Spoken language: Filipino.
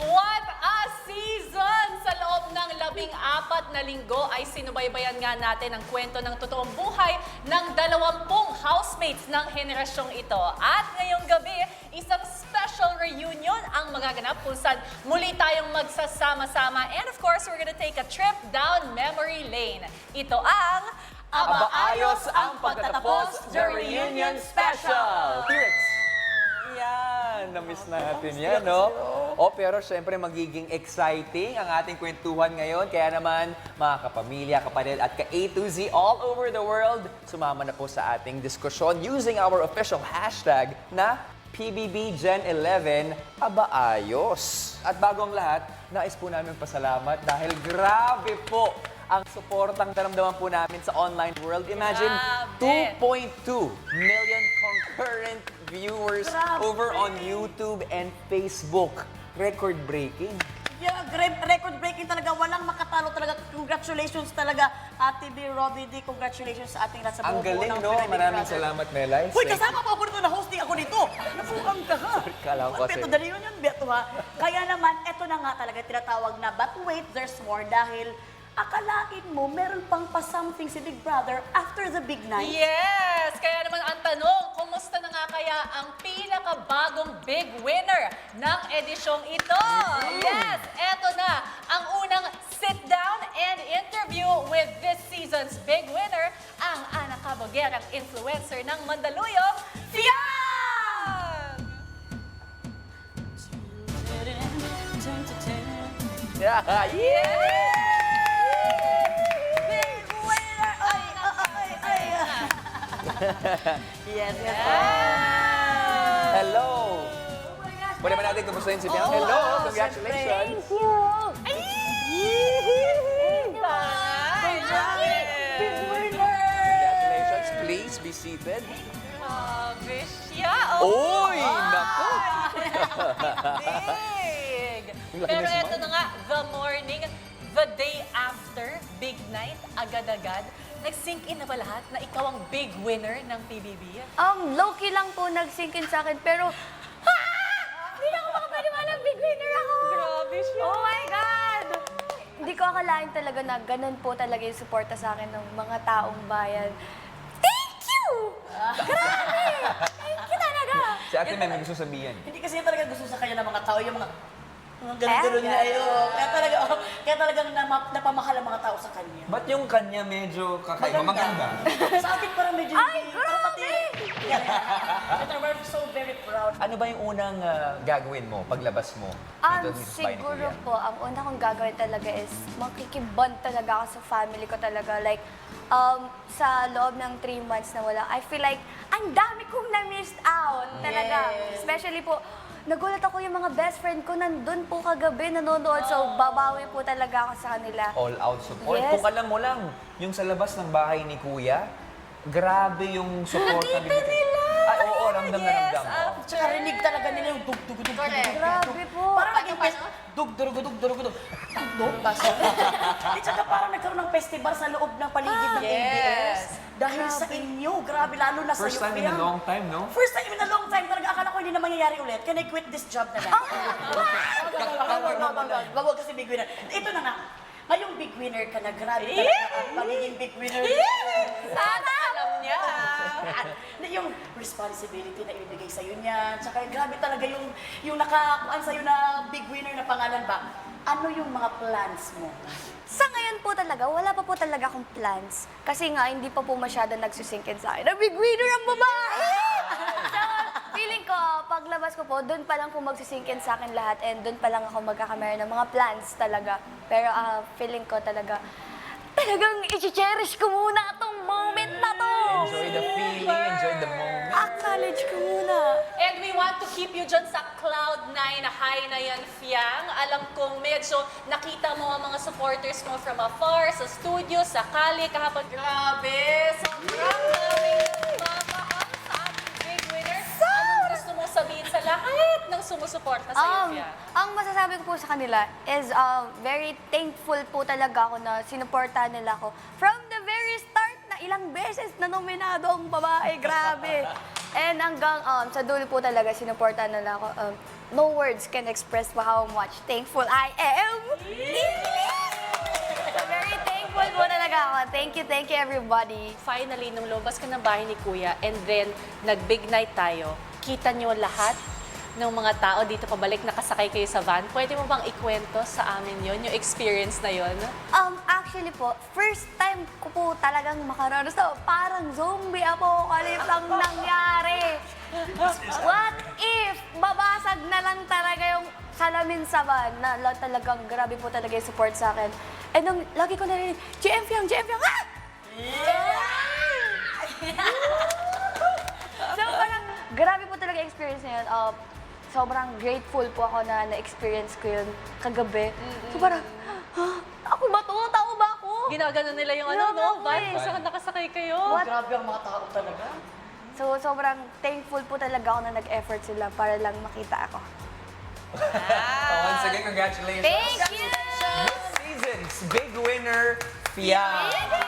What a season! Sa loob ng 14 na linggo ay sinubaybayan nga natin ang kwento ng totoong buhay ng 20 housemates ng henerasyong ito. At ngayong gabi, isang special reunion ang magaganap kung saan muli tayong magsasama-sama. And of course, we're gonna take a trip down memory lane. Ito ang Aba ayos ang pagtatapos, The Reunion Special! T-Rex! Yan, na-miss natin yan, no? O, pero syempre magiging exciting ang ating kwentuhan ngayon. Kaya naman, mga kapamilya, kapatid at ka-A to Z all over the world, sumama na po sa ating diskusyon using our official hashtag na PBB Gen 11 Aba Ayos. At bago ang lahat, nais po namin pasalamat dahil grabe po ang suportang naramdaman po namin sa online world. Imagine, Grabe. 2.2 million concurrent viewers over on YouTube and Facebook. Record-breaking. Yeah, record-breaking talaga. Walang makatalo talaga. Congratulations talaga, Ate B, Robbie D. Congratulations sa ating nasa Ang buo-buo galing, ng no? Pyramid Maraming Brothers. salamat, Melay. Uy, kasama pa ako dito na hosting ako dito. Napukang ka ha. Kala ko kasi. Beto, dali yun yun, Beto ha. Kaya naman, eto na nga talaga tinatawag na, but wait, there's more dahil akalain mo, meron pang pa-something si Big Brother after the big night. Yes! Kaya naman ang tanong, kumusta na nga kaya ang pinakabagong big winner ng edisyong ito? Yes! Eto na ang unang sit-down and interview with this season's big winner, ang anak kabogerang influencer ng Mandaluyong, Fiang! Yeah! Big winner! Ay. Yes, yes. Hello! Oh my gosh. Pwede ba natin kumustahin si Bianca? Hello! Congratulations! Good job! Big winner! Congratulations! Please be seated. Grabe siya! Uy! Naku! Big! Ang laki Pero ng eto smile. na nga, the morning, the day after, big night, agad-agad, nag-sync in na ba lahat na ikaw ang big winner ng PBB? Low-key lang po nag-sync in sa akin, pero hindi na ako makapaniwala, big winner ako! Grabe siya. Oh my God! Hindi ko akalain talaga na ganun po talaga yung suporta sa akin ng mga taong bayan. Thank you! Grabe! Thank you talaga! Si Ate May gusto sabihin. Hindi kasi yan talaga gusto sa kanya ng mga tao, yung mga ganun-ganun niya. Kaya talagang napamahal ang mga tao sa kanya. Ba't yung kanya medyo kakaiba? Maganda. Sa akin parang medyo Ay, hindi. Parang pati. Ito, we're so very proud. Ano ba yung unang gagawin mo paglabas mo dito sa bahay ni Siguro Kuya? po, ang una kong gagawin talaga is makikibond talaga ako sa family ko talaga. Like, sa loob ng 3 months na wala, I feel like ang dami kong na-missed out talaga. Yes. Especially po, nagulat ako yung mga best friend ko nandun po kagabi nanonood. So, babawi po talaga ako sa kanila. All out support. Yes. Kung alam mo lang, yung sa labas ng bahay ni Kuya, grabe yung support na Nakita nila! Ay, oo, ramdam na ramdam ko. Tsaka rinig talaga nila yung dug-dug-dug. Grabe po. Parang naging dug-dug-dug-dug-dug. Dug, basta. At saka parang nagkaroon ng festival sa loob ng paligid ng ABS. Dahil sa inyo, grabe, lalo na sa First time in a long time, no? First time in a long time talaga. Akala ko hindi na mangyayari ulit. Can I quit this job na lang? Wag kasi big winner. Ito na nga. Ngayong big winner ka na, grabe talaga ang magiging big winner. Sana alam niya. Na yung responsibility na ibibigay sa'yo niyan. Tsaka grabe talaga yung nakakuan sa'yo na big winner na pangalan ba? Ano yung mga plans mo? Sa ngayon po talaga, wala pa po talaga akong plans. Kasi nga, hindi pa po masyado nagsisinkin sa akin. Na big winner ang babae! So, feeling ko, paglabas ko po, doon pa lang po magsisinkin sa akin lahat and doon pa lang ako magkakamera ng mga plans talaga. Pero feeling ko talagang i-cherish ko muna itong moment na to! Enjoy the feeling, enjoy the moment. Acknowledge ko muna! And we want to keep you dyan sa Cloud9 na high na yan, Fiang. Alam kong medyo nakita mo ang mga supporters mo from afar, sa studio, sa kali, kahapon. Grabe! Sobrang daming mapahang sa ating big winner. Anong gusto mo sabihin sa lahat ng sumusuporta sa iyo, Fiang? Ang masasabi ko po sa kanila is very thankful po talaga ako na sinuportahan nila ako from the very start na ilang beses na nominado ang babae. Grabe. And hanggang sa dulo po talaga sinuportahan nila ako. no words can express how much thankful I am. So very thankful po talaga ako. Thank you everybody. Finally, nung lumabas ka ng bahay ni Kuya and then nag-big night tayo, kita niyo lahat ng mga tao dito pabalik, nakasakay kayo sa van. Pwede mo bang ikwento sa amin yon, yung experience na yon? Actually po, first time ko po talagang makaranas na parang zombie apocalypse ang nangyari. What if babasag na lang talaga yung salamin sa van na talagang grabe po talaga yung support sa akin. And nung lagi ko narinig, GM Fiang, ah! So parang grabe po talaga yung experience na yun. Sobrang grateful po ako na na-experience ko yun kagabi. So parang, ako ba to? Tao ba ako? Ginagano nila yung Grabe no? ako Van, eh. kung saan nakasakay kayo? Grabe ang mga tao talaga. So sobrang thankful po talaga ako na nag-effort sila para lang makita ako. Once again, congratulations. Thank you! This season's big winner, Fiang.